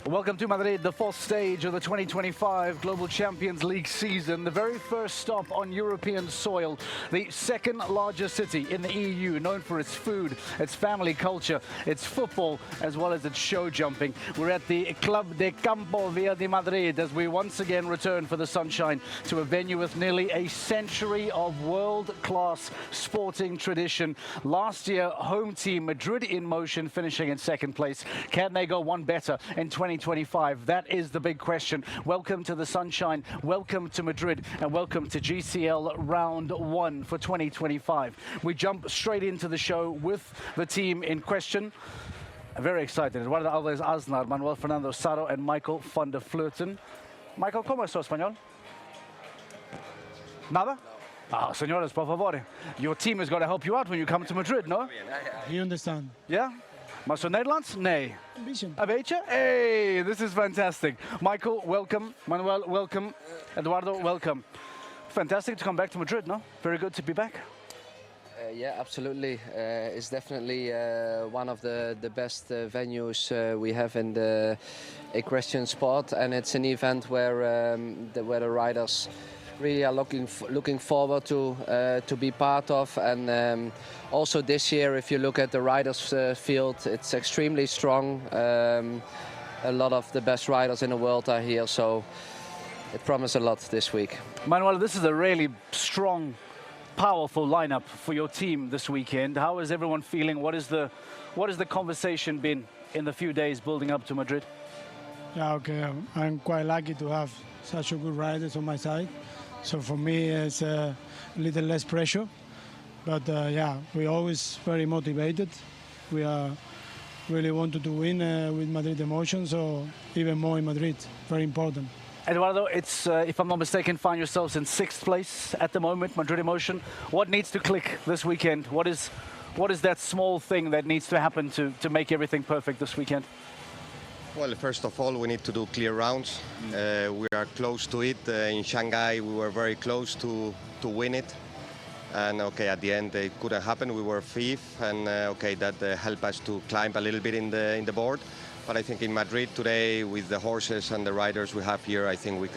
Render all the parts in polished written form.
Welcome to Madrid, the fourth stage of the 2025 Global Champions League season. The very first stop on European soil, the second largest city in the EU, known for its food, its family culture, its football, as well as its show jumping. We're at the Club de Campo Via de Madrid as we once again return for the sunshine to a venue with nearly a century of world-class sporting tradition. Last year, home team Madrid in motion, finishing in second place. Can they go one better in 2025? That is the big question. Welcome to the sunshine, welcome to Madrid, and welcome to GCL Round 1 for 2025. We jump straight into the show with the team in question. Very excited. Eduardo Alvarez Aznar, Manuel Fernando Saro, and Michael van der Vleuten. Michael, ¿cómo está español? Nada? Ah, señores, por favor. Your team has got to help you out when you come to Madrid, no? You understand? Yeah? Maar zo Nederlands? Nee. Een beetje. Een beetje? Hey, this is fantastic. Michael, welcome. Manuel, welcome. Eduardo, welcome. Fantastic to come back to Madrid, no? Very good to be back. Yeah, absolutely. It's definitely one of the best venues we have in the equestrian sport, and it's an event where the riders really are looking forward to be part of. And also this year, if you look at the riders field, it's extremely strong. A lot of the best riders in the world are here, so it promises a lot this week. Manuel, this is a really strong, powerful lineup for your team this weekend. How is everyone feeling? What has the conversation been in the few days building up to Madrid? Yeah, okay. I'm quite lucky to have such a good riders on my side. So for me, it's a little less pressure. But yeah, we're always very motivated. We are really wanted to win with Madrid Emotion, so even more in Madrid. Very important. Eduardo, it's, if I'm not mistaken, find yourselves in sixth place at the moment, Madrid Emotion. What needs to click this weekend? What is that small thing that needs to happen to make everything perfect this weekend? Well, first of all, we need to do clear rounds. We are close to it. In Shanghai, we were very close to win it. And okay, at the end, it couldn't happen. We were fifth, and okay, that helped us to climb a little bit in the board. But I think in Madrid today, with the horses and the riders we have here, I think we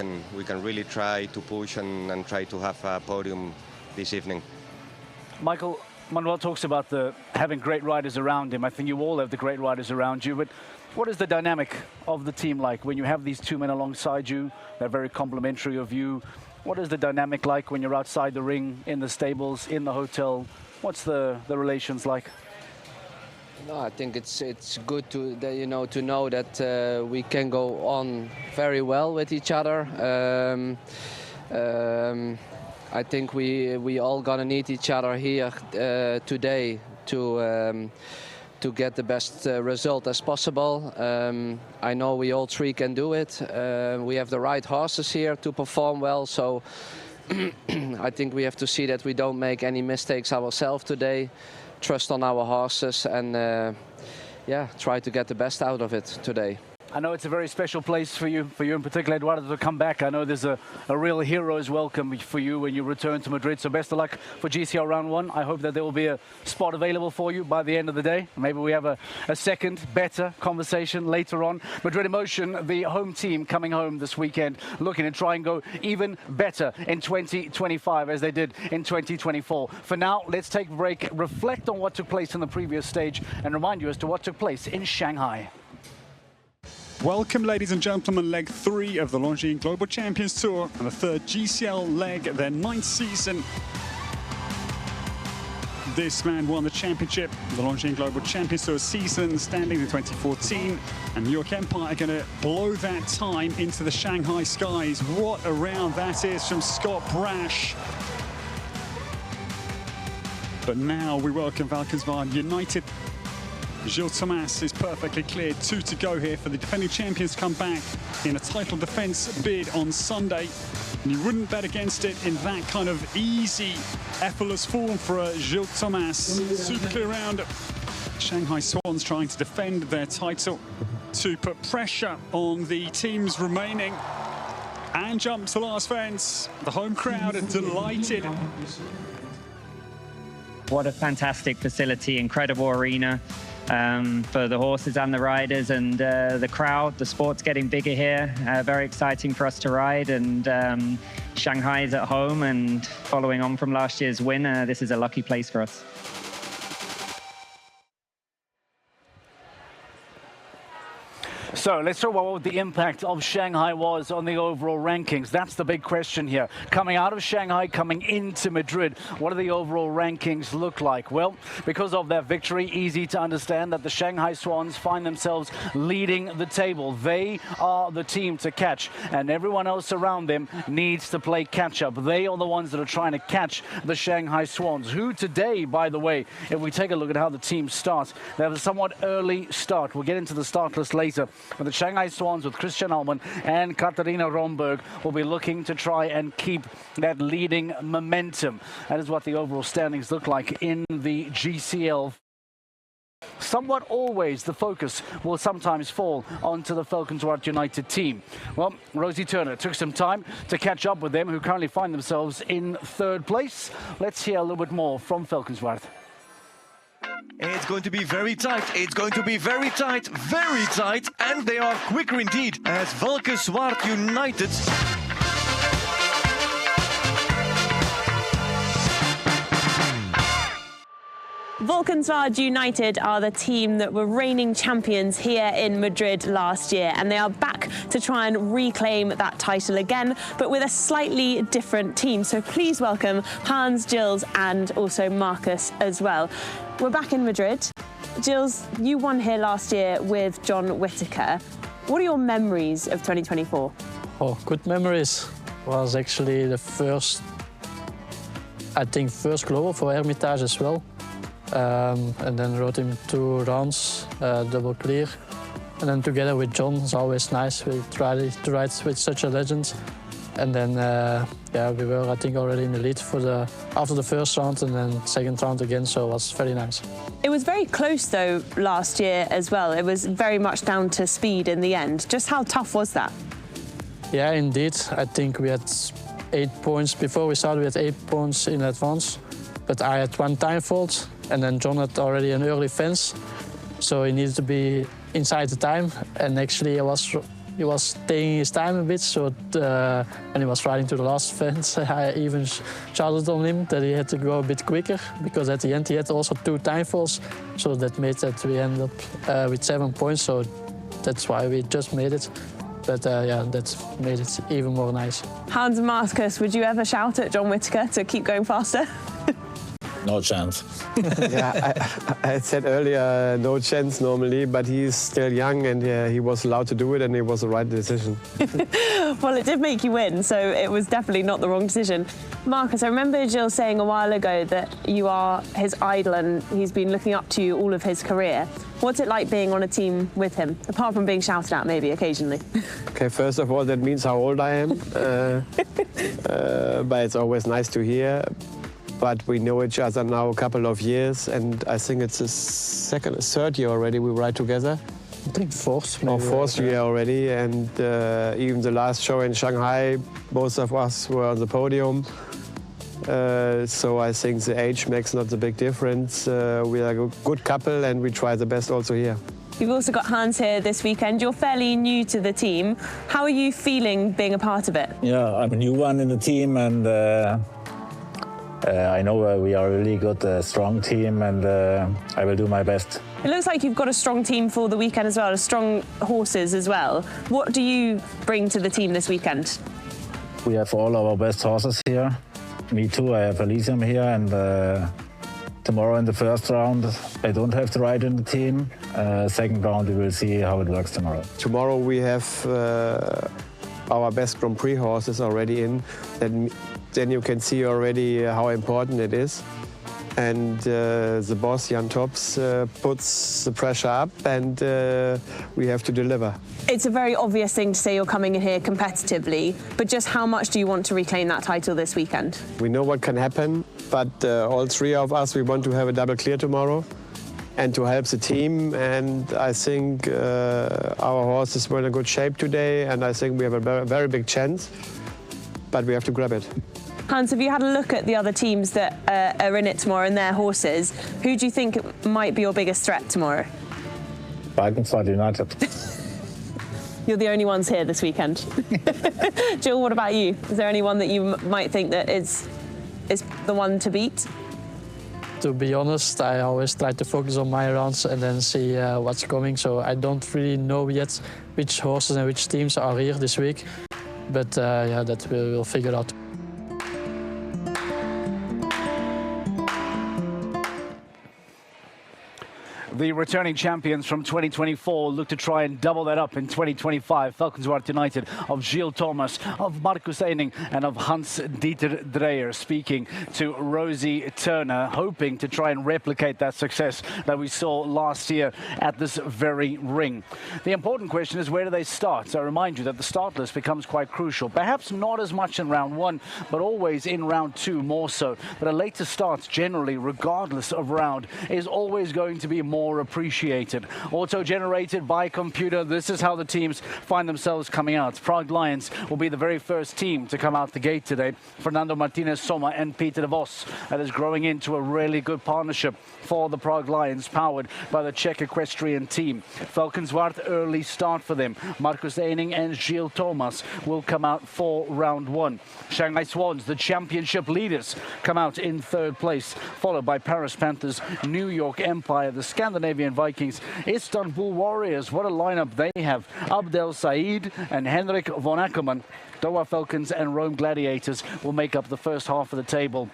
can really try to push and try to have a podium this evening. Michael, Manuel talks about having great riders around him. I think you all have the great riders around you, but what is the dynamic of the team like when you have these two men alongside you? They're very complimentary of you. What is the dynamic like when you're outside the ring, in the stables, in the hotel? What's the relations like? No, I think it's good to know that we can go on very well with each other. I think we all gonna need each other here today to get the best result as possible. I know we all three can do it. We have the right horses here to perform well, so I think we have to see that we don't make any mistakes ourselves today. Trust on our horses and yeah, try to get the best out of it today. I know it's a very special place for you in particular, Eduardo, to come back. I know there's a real hero's welcome for you when you return to Madrid. So best of luck for GCL Round 1. I hope that there will be a spot available for you by the end of the day. Maybe we have a second, better conversation later on. Madrid Emotion, the home team coming home this weekend, looking to try and go even better in 2025 as they did in 2024. For now, let's take a break, reflect on what took place in the previous stage, and remind you as to what took place in Shanghai. Welcome, ladies and gentlemen, leg 3 of the Longines Global Champions Tour and the third GCL leg, their 9th season. This man won the championship, the Longines Global Champions Tour season, standing in 2014, and New York Empire are going to blow that time into the Shanghai skies. What a round that is from Scott Brash. But now we welcome Valkenswaard United. Gilles Thomas is perfectly cleared. 2 to go here for the defending champions to come back in a title defence bid on Sunday. And you wouldn't bet against it in that kind of easy, effortless form for Gilles Thomas. Super clear round. Shanghai Swans trying to defend their title to put pressure on the teams remaining. And jump to last fence. The home crowd are delighted. What a fantastic facility, incredible arena for the horses and the riders, and the crowd. The sport's getting bigger here. Very exciting for us to ride, and Shanghai is at home, and following on from last year's win, this is a lucky place for us. So let's talk about what the impact of Shanghai was on the overall rankings. That's the big question here. Coming out of Shanghai, coming into Madrid, what do the overall rankings look like? Well, because of their victory, easy to understand that the Shanghai Swans find themselves leading the table. They are the team to catch, and everyone else around them needs to play catch-up. They are the ones that are trying to catch the Shanghai Swans, who today, by the way, if we take a look at how the team starts, they have a somewhat early start. We'll get into the start list later. But the Shanghai Swans with Christian Allman and Katharina Romberg will be looking to try and keep that leading momentum. That is what the overall standings look like in the GCL. Somewhat always the focus will sometimes fall onto the Valkenswaard United team. Well, Rosie Turner took some time to catch up with them, who currently find themselves in third place. Let's hear a little bit more from Valkenswaard. It's going to be very tight. It's going to be very tight, and they are quicker indeed as Valkenswaard United. Valkenswaard United are the team that were reigning champions here in Madrid last year, and they are back to try and reclaim that title again, but with a slightly different team. So please welcome Hans, Gilles, and also Marcus as well. We're back in Madrid. Gilles, you won here last year with John Whittaker. What are your memories of 2024? Oh, good memories. Was actually the first global for Hermitage as well. And then rode him 2 rounds, double clear. And then together with John, it's always nice. We try to ride with such a legend. And then, we were, I think, already in the lead after the first round, and then second round again, so it was very nice. It was very close, though, last year as well. It was very much down to speed in the end. Just how tough was that? Yeah, indeed. I think we had 8 points. Before we started, we had 8 points in advance. But I had 1 time fault, and then John had already an early fence. So he needed to be inside the time, and actually he was taking his time a bit, so when he was riding to the last fence, I even shouted on him that he had to go a bit quicker, because at the end he had also 2 time falls, so that made that we end up with 7 points, so that's why we just made it. But that made it even more nice. Hans and Marcus, would you ever shout at John Whittaker to keep going faster? No chance. I said earlier, no chance normally, but he's still young, and he was allowed to do it, and it was the right decision. Well, it did make you win, so it was definitely not the wrong decision. Marcus, I remember Gilles saying a while ago that you are his idol and he's been looking up to you all of his career. What's it like being on a team with him, apart from being shouted at maybe occasionally? Okay, first of all, that means how old I am, but it's always nice to hear. But we know each other now a couple of years, and I think it's the third year already we ride together. I think fourth. Maybe. Or fourth year already, and even the last show in Shanghai, both of us were on the podium. So I think the age makes not the big difference. We are a good couple, and we try the best also here. You've also got Hans here this weekend. You're fairly new to the team. How are you feeling being a part of it? Yeah, I'm a new one in the team, and I know we are a really good, strong team, and I will do my best. It looks like you've got a strong team for the weekend as well, strong horses as well. What do you bring to the team this weekend? We have all our best horses here. Me too, I have Elysium here, and tomorrow in the first round I don't have to ride in the team. Second round we will see how it works tomorrow. Tomorrow we have our best Grand Prix horses already in. Then you can see already how important it is. And the boss, Jan Tops, puts the pressure up, and we have to deliver. It's a very obvious thing to say you're coming in here competitively, but just how much do you want to reclaim that title this weekend? We know what can happen, but all 3 of us, we want to have a double clear tomorrow and to help the team. And I think our horses were in a good shape today, and I think we have a very big chance, but we have to grab it. Hans, have you had a look at the other teams that are in it tomorrow and their horses? Who do you think might be your biggest threat tomorrow? Valkenswaard United. You're the only ones here this weekend. Jill, what about you? Is there anyone that you might think that is the one to beat? To be honest, I always try to focus on my rounds and then see what's coming. So I don't really know yet which horses and which teams are here this week. But yeah, that we'll figure out. The returning champions from 2024 look to try and double that up in 2025. Valkenswaard United of Gilles Thomas, of Marcus Eining and of Hans-Dieter Dreyer, speaking to Rosie Turner, hoping to try and replicate that success that we saw last year at this very ring. The important question is, where do they start? So I remind you that the start list becomes quite crucial. Perhaps not as much in round 1, but always in round 2 more so. But a later start, generally, regardless of round, is always going to be more appreciated. Auto-generated by computer, this is how the teams find themselves coming out. Prague Lions will be the very first team to come out the gate today. Fernando Martinez Sommer and Peter de Vos. That is growing into a really good partnership for the Prague Lions, powered by the Czech equestrian team. Valkenswaard, early start for them. Marcus Eining and Gilles Thomas will come out for round 1. Shanghai Swans, the championship leaders, come out in 3rd place, followed by Paris Panthers, New York Empire, the Scandinavian Vikings, Istanbul Warriors. What a lineup they have. Abdel Said and Henrik von Ackermann. Doha Falcons and Rome Gladiators will make up the first half of the table.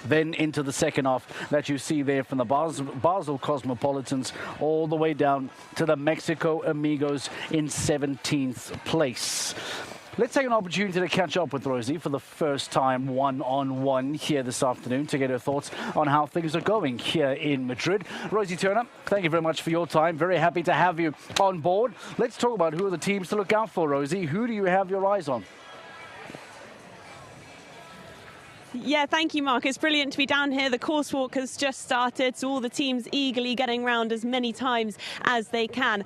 Then into the second half that you see there, from the Basel Cosmopolitans all the way down to the Mexico Amigos in 17th place. Let's take an opportunity to catch up with Rosie for the first time one-on-one here this afternoon to get her thoughts on how things are going here in Madrid. Rosie Turner, thank you very much for your time. Very happy to have you on board. Let's talk about who are the teams to look out for, Rosie. Who do you have your eyes on? Yeah, thank you, Mark. It's brilliant to be down here. The course walk has just started, so all the teams eagerly getting round as many times as they can.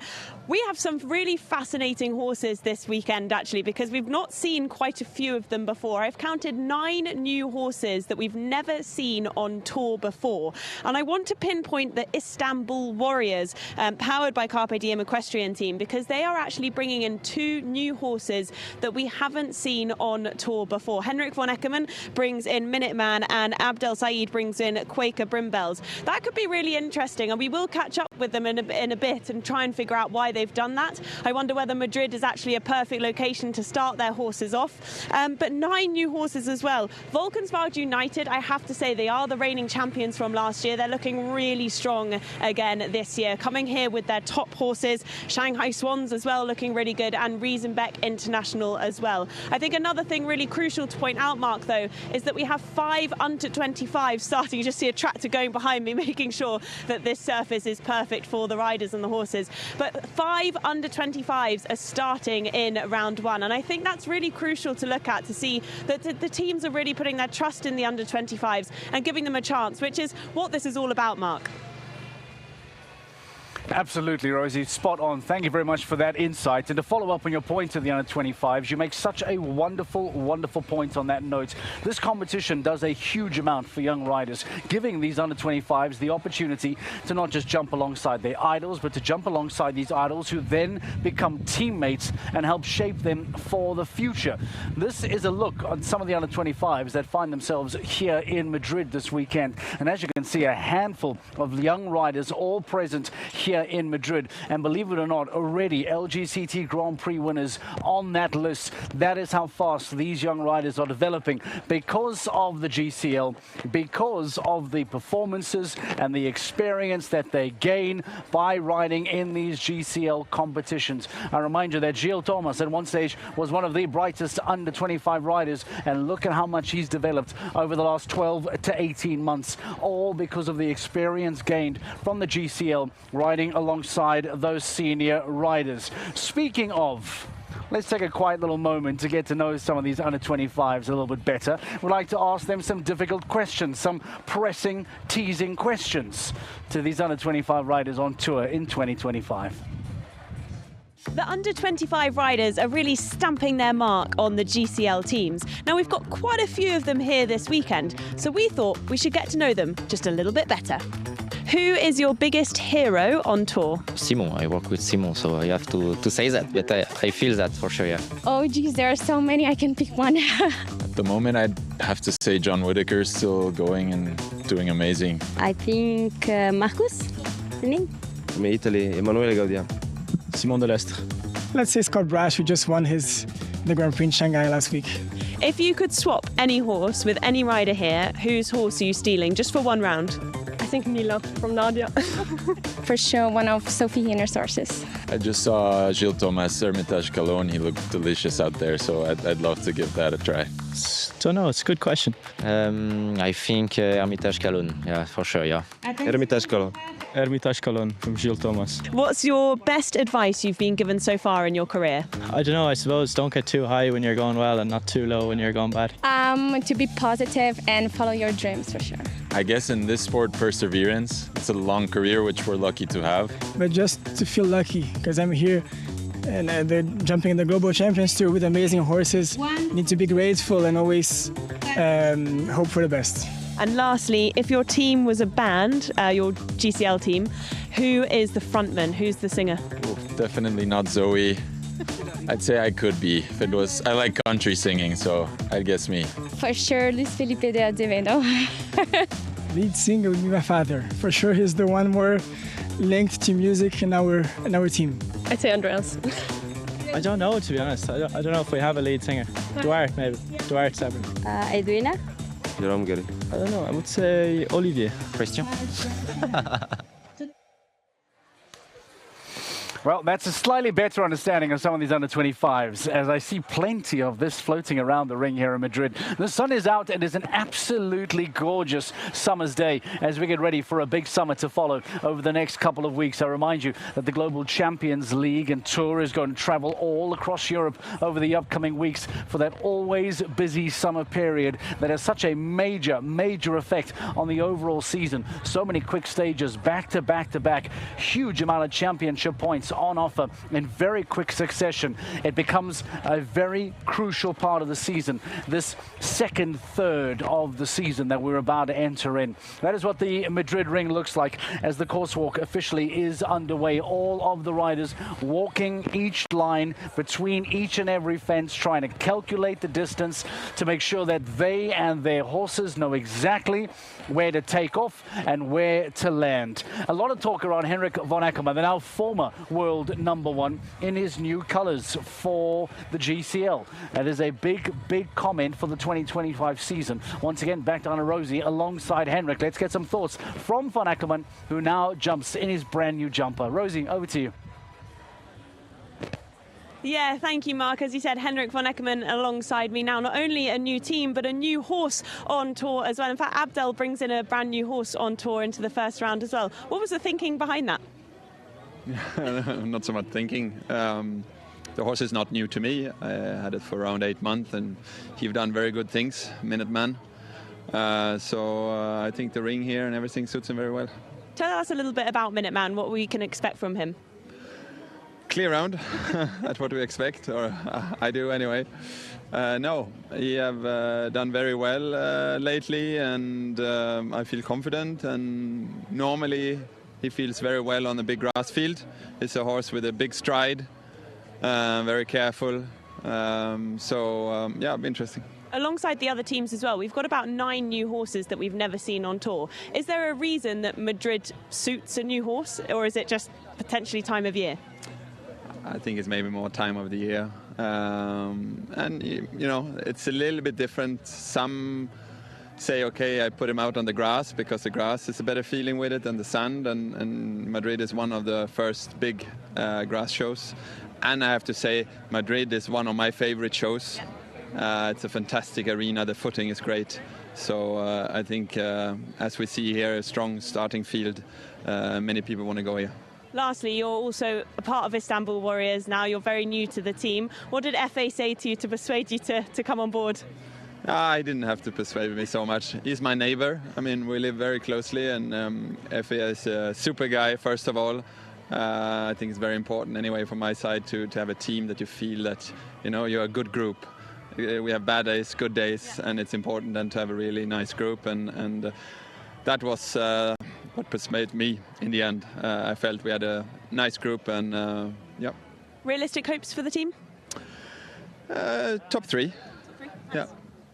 We have some really fascinating horses this weekend, actually, because we've not seen quite a few of them before. I've counted 9 new horses that we've never seen on tour before. And I want to pinpoint the Istanbul Warriors, powered by Carpe Diem equestrian team, because they are actually bringing in 2 new horses that we haven't seen on tour before. Henrik von Eckermann brings in Minuteman and Abdel Said brings in Quaker Brimbells. That could be really interesting, and we will catch up with them in a bit and try and figure out why they've done that. I wonder whether Madrid is actually a perfect location to start their horses off. But 9 new horses as well. Valkenswaard United, I have to say, they are the reigning champions from last year. They're looking really strong again this year, coming here with their top horses. Shanghai Swans as well, looking really good, and Riesenbeck International as well. I think another thing really crucial to point out, Mark, though, is that we have 5 under 25 starting. You just see a tractor going behind me, making sure that this surface is perfect for the riders and the horses. But 5 under 25s are starting in round 1, and I think that's really crucial to look at, to see that the teams are really putting their trust in the under 25s and giving them a chance, which is what this is all about, Mark. Absolutely, Rosie. Spot on. Thank you very much for that insight. And to follow up on your point of the under-25s, you make such a wonderful, wonderful point on that note. This competition does a huge amount for young riders, giving these under-25s the opportunity to not just jump alongside their idols, but to jump alongside these idols who then become teammates and help shape them for the future. This is a look on some of the under-25s that find themselves here in Madrid this weekend. And as you can see, a handful of young riders all present here in Madrid, and believe it or not, already LGCT Grand Prix winners on that list. That is how fast these young riders are developing, because of the GCL, because of the performances and the experience that they gain by riding in these GCL competitions. I remind you that Gilles Thomas at one stage was one of the brightest under 25 riders, and look at how much he's developed over the last 12 to 18 months, all because of the experience gained from the GCL riding alongside those senior riders. Speaking of, let's take a quiet little moment to get to know some of these under-25s a little bit better. We'd like to ask them some difficult questions, some pressing, teasing questions to these under-25 riders on tour in 2025. The under-25 riders are really stamping their mark on the GCL teams. Now, we've got quite a few of them here this weekend, so we thought we should get to know them just a little bit better. Who is your biggest hero on tour? Simon. I work with Simon, so I have to say that, but I feel that for sure, yeah. Oh, geez, there are so many. I can pick one. At the moment, I'd have to say John Whittaker's still going and doing amazing. I think Marcus, the name? From Italy, Emanuele Gaudiano. Simon Delestre. Let's say Scott Brash, who just won the Grand Prix in Shanghai last week. If you could swap any horse with any rider here, whose horse are you stealing, just for one round? I think Milo from Nadia. For sure, one of Sophie Hinner's horses. I just saw Gilles Thomas, Hermitage Cologne. He looked delicious out there, so I'd love to give that a try. Don't know, it's a good question. I think Hermitage Cologne, yeah, for sure, yeah. Hermitage Cologne. Hermitage Cologne from Gilles Thomas. What's your best advice you've been given so far in your career? I don't know, I suppose don't get too high when you're going well and not too low when you're going bad. To be positive and follow your dreams, for sure. I guess in this sport, perseverance. It's a long career, which we're lucky to have. But just to feel lucky, because I'm here and they're jumping in the Global Champions Tour with amazing horses. Need to be grateful and always hope for the best. And lastly, if your team was a band, your GCL team, who is the frontman? Who's the singer? Ooh, definitely not Zoe. I'd say I could be if it was. I like country singing, so I'd guess me. For sure, Luis Felipe de Azevedo. Lead singer would be my father. For sure, he's the one more linked to music in our team. I'd say Andreas. I don't know, to be honest. I don't know if we have a lead singer. Duarte, maybe. Duarte Sabrin. Edwina. Jerome Gary. I don't know, I would say Olivier. Christian. Well, that's a slightly better understanding of some of these under-25s, as I see plenty of this floating around the ring here in Madrid. The sun is out and it's an absolutely gorgeous summer's day as we get ready for a big summer to follow over the next couple of weeks. I remind you that the Global Champions League and Tour is going to travel all across Europe over the upcoming weeks for that always busy summer period that has such a major effect on the overall season. So many quick stages, back to back, huge amount of championship points on offer in very quick succession. It becomes a very crucial part of the season, this second third of the season that we're about to enter in. That is what the Madrid ring looks like as the course walk officially is underway. All of the riders walking each line between each and every fence, trying to calculate the distance to make sure that they and their horses know exactly where to take off and where to land. A lot of talk around Henrik von Eckermann, the now former world #1, in his new colors for the GCL. That is a big comment for the 2025 season. Once again, back down to Rosie alongside Henrik. Let's get some thoughts from von Eckermann, who now jumps in his brand new jumper. Rosie, over to you. Yeah, thank you, Mark. As you said, Henrik von Eckermann alongside me now. Not only a new team, but a new horse on tour as well. In fact, Abdel brings in a brand new horse on tour into the first round as well. What was the thinking behind that? Not so much thinking. The horse is not new to me. I had it for around 8 months, and he's done very good things, Minuteman. So I think the ring here and everything suits him very well. Tell us a little bit about Minuteman, what we can expect from him. Clear round, that's what we expect, or I do anyway. No, he have done very well lately, and I feel confident, and normally he feels very well on the big grass field. It's a horse with a big stride, very careful, yeah, interesting. Alongside the other teams as well, we've got about 9 new horses that we've never seen on tour. Is there a reason that Madrid suits a new horse, or is it just potentially time of year? I think it's maybe more time of the year. And, you know, it's a little bit different. Some say, okay, I put him out on the grass because the grass is a better feeling with it than the sand. And Madrid is one of the first big grass shows. And I have to say, Madrid is one of my favorite shows. It's a fantastic arena. The footing is great. So I think, as we see here, a strong starting field. Many people want to go here. Lastly, you're also a part of Istanbul Warriors now. You're very new to the team. What did FA say to you to persuade you to come on board? I didn't have to persuade me so much. He's my neighbor. I mean, we live very closely, and FA is a super guy, first of all. I think it's very important anyway from my side to have a team that you feel that, you know, you're a good group. We have bad days, good days, and it's important then to have a really nice group, and that was what persuaded me in the end. I felt we had a nice group, and yeah. Realistic hopes for the team? Top three. Yeah.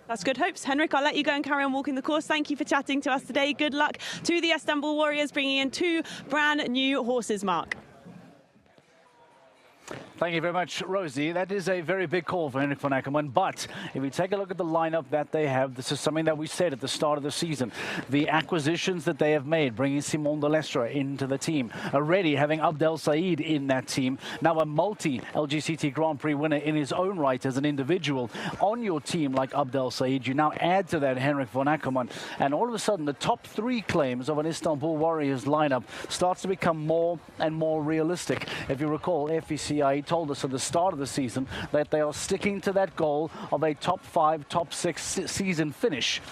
That's good hopes. Henrik, I'll let you go and carry on walking the course. Thank you for chatting to us today. Good luck to the Istanbul Warriors, bringing in 2 brand new horses, Mark. Thank you very much, Rosie. That is a very big call for Henrik van Ackerman. But if we take a look at the lineup that they have, this is something that we said at the start of the season. The acquisitions that they have made, bringing Simon de Lestre into the team, already having Abdel Said in that team, now a multi-LGCT Grand Prix winner in his own right as an individual on your team like Abdel Said. You now add to that Henrik van Ackerman, and all of a sudden the top 3 claims of an Istanbul Warriors lineup starts to become more and more realistic. If you recall, FECI told us at the start of the season that they are sticking to that goal of a top 5, top 6 season finish.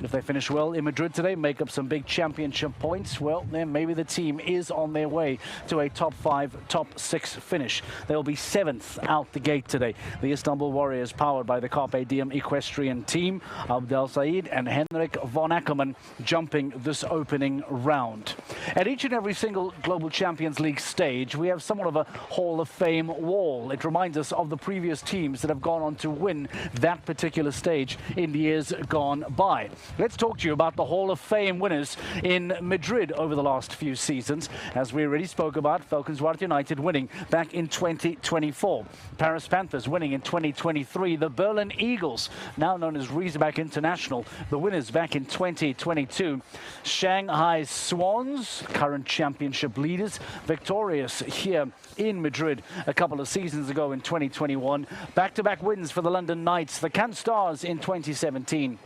If they finish well in Madrid today, make up some big championship points, well, then maybe the team is on their way to a top 5, top 6 finish. They'll be 7th out the gate today. The Istanbul Warriors, powered by the Carpe Diem equestrian team, Abdel Said and Henrik van Ackerman, jumping this opening round. At each and every single Global Champions League stage, we have somewhat of a Hall of Fame wall. It reminds us of the previous teams that have gone on to win that particular stage in the years gone by. Let's talk to you about the Hall of Fame winners in Madrid over the last few seasons. As we already spoke about, Valkenswaard United winning back in 2024. Paris Panthers winning in 2023. The Berlin Eagles, now known as Riesbeck International, the winners back in 2022. Shanghai Swans, current championship leaders, victorious here in Madrid a couple of seasons ago in 2021. Back-to-back wins for the London Knights, the Can Stars in 2017.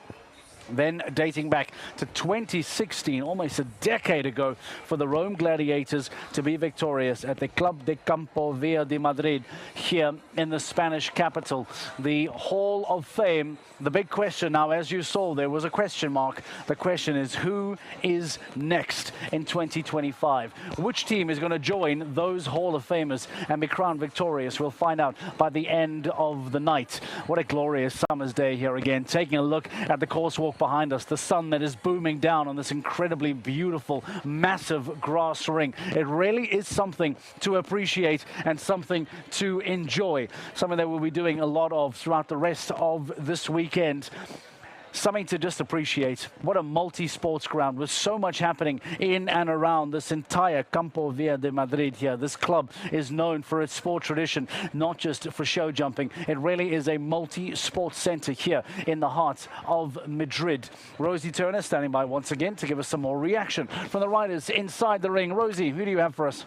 Then dating back to 2016, almost a decade ago, for the Rome Gladiators to be victorious at the Club de Campo Verde Madrid here in the Spanish capital. The Hall of Fame, the big question now, as you saw, there was a question mark. The question is, who is next in 2025? Which team is going to join those Hall of Famers and be crowned victorious? We'll find out by the end of the night. What a glorious summer's day here again. Taking a look at the course walk behind us, the sun that is booming down on this incredibly beautiful, massive grass ring. It really is something to appreciate and something to enjoy. Something that we'll be doing a lot of throughout the rest of this weekend. Something to just appreciate. What a multi-sports ground with so much happening in and around this entire Campo Verde Madrid here. This club is known for its sport tradition, not just for show jumping. It really is a multi-sports center here in the heart of Madrid. Rosie Turner standing by once again to give us some more reaction from the riders inside the ring. Rosie, who do you have for us?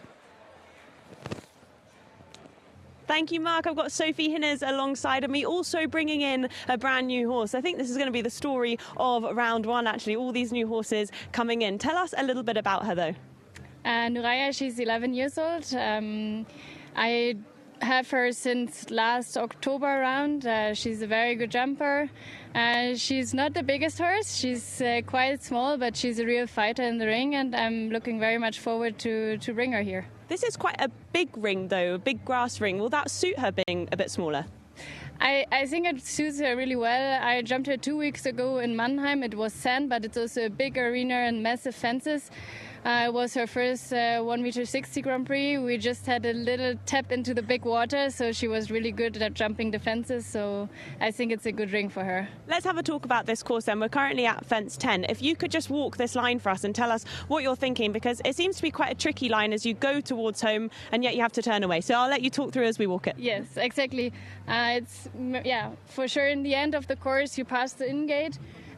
Thank you, Mark. I've got Sophie Hinners alongside of me, also bringing in a brand new horse. I think this is going to be the story of round 1, actually, all these new horses coming in. Tell us a little bit about her, though. Nuraya, she's 11 years old. I have her since last October around. She's a very good jumper. She's not the biggest horse. She's quite small, but she's a real fighter in the ring, and I'm looking very much forward to bring her here. This is quite a big ring, though, a big grass ring. Will that suit her being a bit smaller? I think it suits her really well. I jumped her 2 weeks ago in Mannheim. It was sand, but it's also a big arena and massive fences. It was her first 1m60 Grand Prix. We just had a little tap into the big water, so she was really good at jumping the fences. So I think it's a good ring for her. Let's have a talk about this course then. We're currently at fence 10. If you could just walk this line for us and tell us what you're thinking, because it seems to be quite a tricky line as you go towards home and yet you have to turn away. So I'll let you talk through as we walk it. Yes, exactly. For sure in the end of the course you pass the in-gate.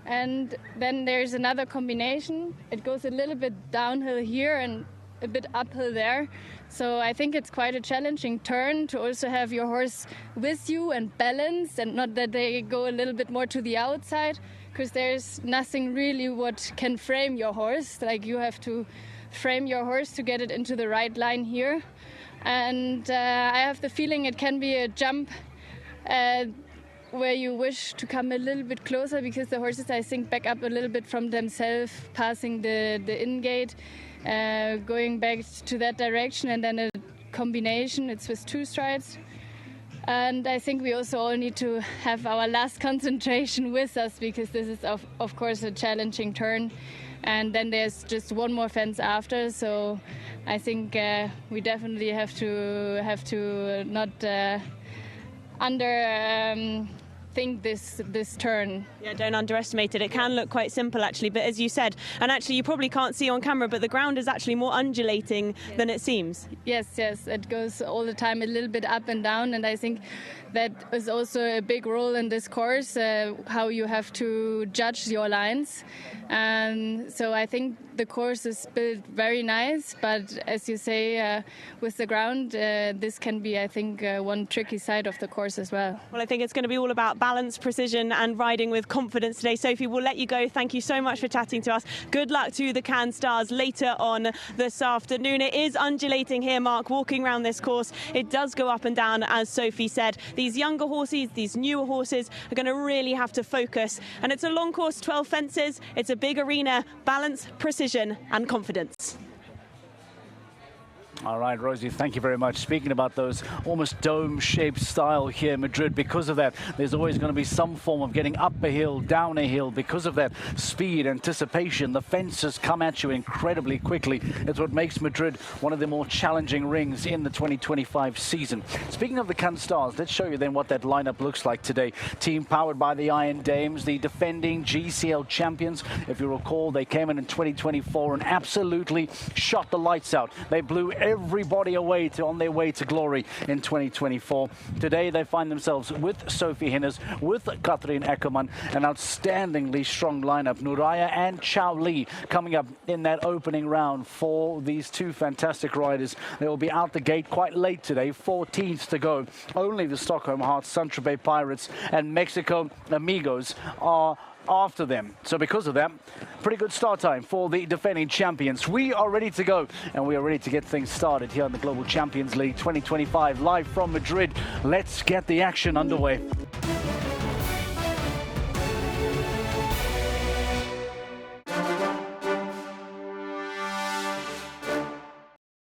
And then there's another combination. It goes a little bit downhill here and a bit uphill there. So I think it's quite a challenging turn to also have your horse with you and balance, and not that they go a little bit more to the outside, because there's nothing really what can frame your horse. Like, you have to frame your horse to get it into the right line here. And I have the feeling it can be a jump where you wish to come a little bit closer, because the horses, I think, back up a little bit from themselves, passing the in-gate. going back to that direction, and then a combination. It's with 2 strides. And I think we also all need to have our last concentration with us, because this is of course a challenging turn, and then there's just one more fence after. So I think we definitely have to not think this turn. Yeah, don't underestimate it. It can look quite simple actually, but as you said, and actually you probably can't see on camera, but the ground is actually more undulating than it seems. Yes, it goes all the time a little bit up and down, and I think that is also a big role in this course, how you have to judge your lines. So I think the course is built very nice, but as you say, with the ground, this can be, I think, one tricky side of the course as well. Well, I think it's going to be all about balance, precision and riding with confidence today. Sophie, we'll let you go. Thank you so much for chatting to us. Good luck to the Cannes Stars later on this afternoon. It is undulating here, Mark, walking around this course. It does go up and down, as Sophie said. These younger horses, these newer horses are going to really have to focus. And it's a long course, 12 fences. It's a big arena. Balance, precision and confidence. All right, Rosie, thank you very much. Speaking about those almost dome-shaped style here in Madrid, because of that, there's always going to be some form of getting up a hill, down a hill. Because of that speed, anticipation, the fences come at you incredibly quickly. It's what makes Madrid one of the more challenging rings in the 2025 season. Speaking of the Cannes Stars, let's show you then what that lineup looks like today. Team powered by the Iron Dames, the defending GCL champions. If you recall, they came in 2024 and absolutely shot the lights out. They blew everybody away on their way to glory in 2024. Today they find themselves with Sophie Hinners, with Kathrin Eckermann, an outstandingly strong lineup. Nuraya and Chao Li coming up in that opening round for these two fantastic riders. They will be out the gate quite late today, 14th to go. Only the Stockholm Hearts, Saint-Tropez Pirates and Mexico Amigos are after them. So because of that, pretty good start time for the defending champions. We are ready to go, and we are ready to get things started here in the Global Champions League 2025 live from Madrid. Let's get the action underway.